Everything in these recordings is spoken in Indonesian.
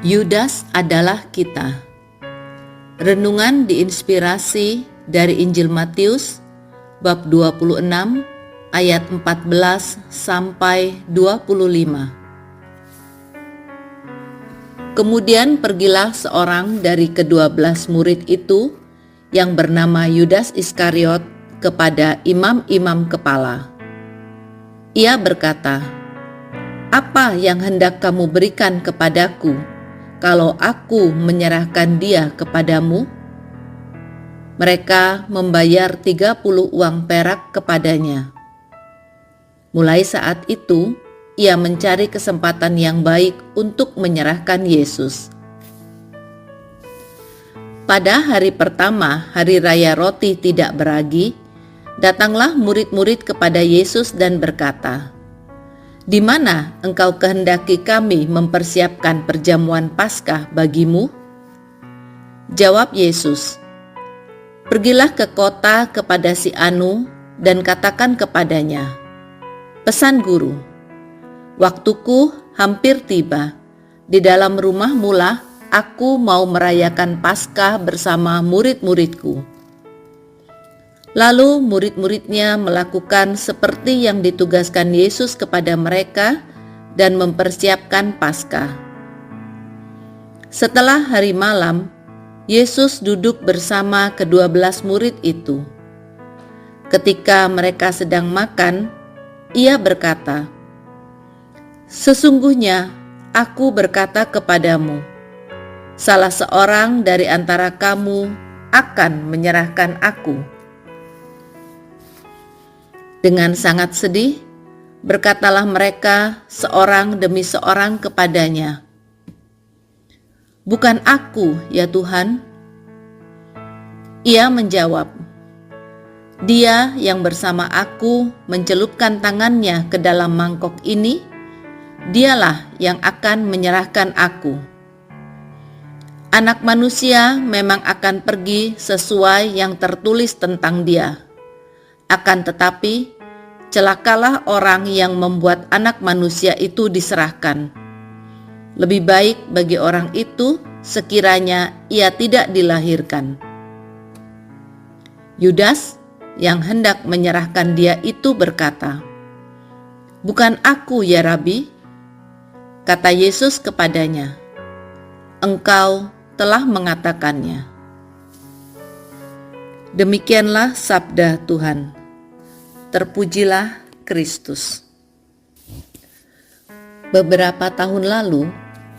Yudas adalah kita. Renungan diinspirasi dari Injil Matius bab 26 ayat 14 sampai 25. Kemudian pergilah seorang dari ke-12 murid itu yang bernama Yudas Iskariot kepada imam-imam kepala. Ia berkata, "Apa yang hendak kamu berikan kepadaku kalau aku menyerahkan dia kepadamu?" Mereka membayar 30 uang perak kepadanya. Mulai saat itu, ia mencari kesempatan yang baik untuk menyerahkan Yesus. Pada hari pertama, hari raya roti tidak beragi, datanglah murid-murid kepada Yesus dan berkata, "Di mana engkau kehendaki kami mempersiapkan perjamuan Paskah bagimu?" Jawab Yesus, "Pergilah ke kota kepada si Anu dan katakan kepadanya, 'Pesan Guru, waktuku hampir tiba. Di dalam rumahmu lah aku mau merayakan Paskah bersama murid-muridku.'" Lalu murid-muridnya melakukan seperti yang ditugaskan Yesus kepada mereka dan mempersiapkan Paskah. Setelah hari malam, Yesus duduk bersama ke-12 murid itu. Ketika mereka sedang makan, ia berkata, "Sesungguhnya aku berkata kepadamu, salah seorang dari antara kamu akan menyerahkan aku." Dengan sangat sedih, berkatalah mereka seorang demi seorang kepadanya, "Bukan aku, ya Tuhan?" Ia menjawab, "Dia yang bersama aku mencelupkan tangannya ke dalam mangkok ini, dialah yang akan menyerahkan aku. Anak manusia memang akan pergi sesuai yang tertulis tentang dia. Akan tetapi, celakalah orang yang membuat anak manusia itu diserahkan. Lebih baik bagi orang itu sekiranya ia tidak dilahirkan." Yudas yang hendak menyerahkan dia itu berkata, "Bukan aku, ya Rabi?" Kata Yesus kepadanya, "Engkau telah mengatakannya." Demikianlah sabda Tuhan. Terpujilah Kristus. Beberapa tahun lalu,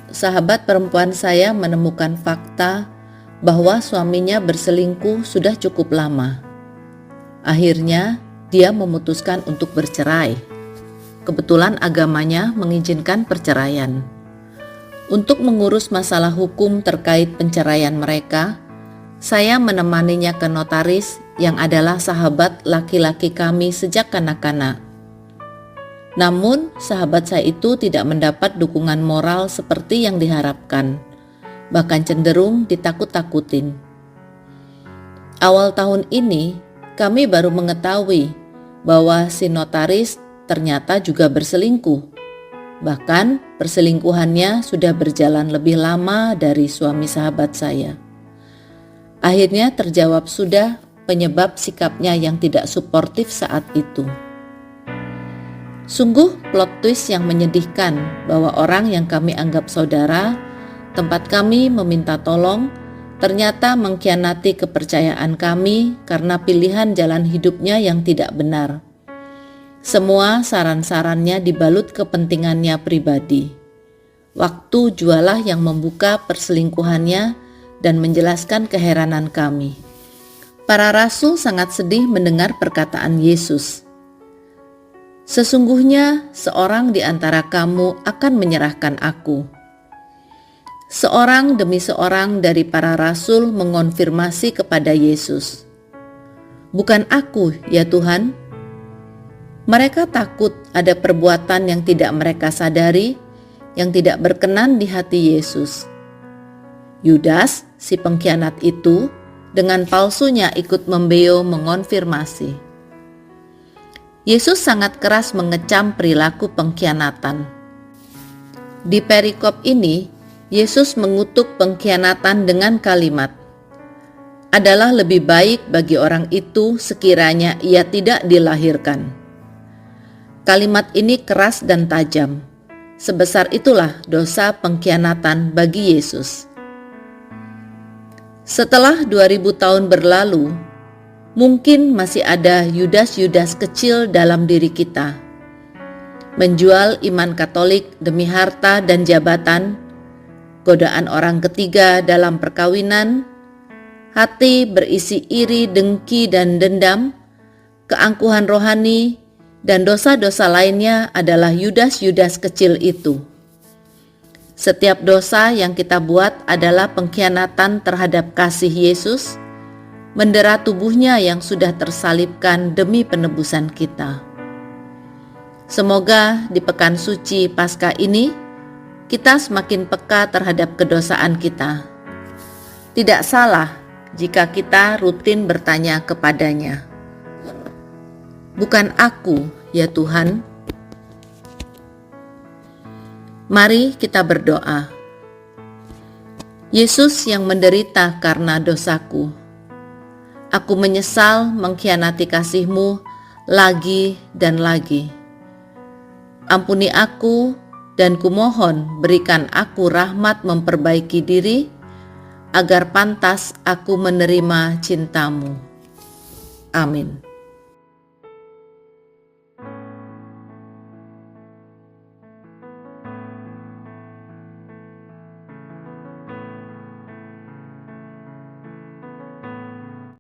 sahabat perempuan saya menemukan fakta bahwa suaminya berselingkuh sudah cukup lama. Akhirnya, dia memutuskan untuk bercerai. Kebetulan agamanya mengizinkan perceraian. Untuk mengurus masalah hukum terkait penceraian mereka, saya menemaninya ke notaris yang adalah sahabat laki-laki kami sejak kanak-kanak. Namun, sahabat saya itu tidak mendapat dukungan moral seperti yang diharapkan, bahkan cenderung ditakut-takutin. Awal tahun ini, kami baru mengetahui bahwa si notaris ternyata juga berselingkuh. Bahkan, perselingkuhannya sudah berjalan lebih lama dari suami sahabat saya. Akhirnya terjawab sudah penyebab sikapnya yang tidak suportif saat itu. Sungguh plot twist yang menyedihkan bahwa orang yang kami anggap saudara, tempat kami meminta tolong, ternyata mengkhianati kepercayaan kami karena pilihan jalan hidupnya yang tidak benar. Semua saran-sarannya dibalut kepentingannya pribadi. Waktu jualah yang membuka perselingkuhannya dan menjelaskan keheranan kami. Para rasul sangat sedih mendengar perkataan Yesus. "Sesungguhnya seorang di antara kamu akan menyerahkan aku." Seorang demi seorang dari para rasul mengonfirmasi kepada Yesus, "Bukan aku, ya Tuhan?" Mereka takut ada perbuatan yang tidak mereka sadari, yang tidak berkenan di hati Yesus. Yudas, si pengkhianat itu, dengan palsunya ikut membeo mengonfirmasi. Yesus sangat keras mengecam perilaku pengkhianatan. Di perikop ini, Yesus mengutuk pengkhianatan dengan kalimat, "Adalah lebih baik bagi orang itu sekiranya ia tidak dilahirkan." Kalimat ini keras dan tajam. Sebesar itulah dosa pengkhianatan bagi Yesus. Setelah 2000 tahun berlalu, mungkin masih ada Yudas-Yudas kecil dalam diri kita. Menjual iman Katolik demi harta dan jabatan, godaan orang ketiga dalam perkawinan, hati berisi iri, dengki, dan dendam, keangkuhan rohani, dan dosa-dosa lainnya adalah Yudas-Yudas kecil itu. Setiap dosa yang kita buat adalah pengkhianatan terhadap kasih Yesus, mendera tubuhnya yang sudah tersalibkan demi penebusan kita. Semoga di pekan suci Paskah ini, kita semakin peka terhadap kedosaan kita. Tidak salah jika kita rutin bertanya kepadanya, "Bukan aku, ya Tuhan?" Mari kita berdoa. Yesus yang menderita karena dosaku, aku menyesal mengkhianati kasih-Mu lagi dan lagi. Ampuni aku dan kumohon berikan aku rahmat memperbaiki diri agar pantas aku menerima cinta-Mu. Amin.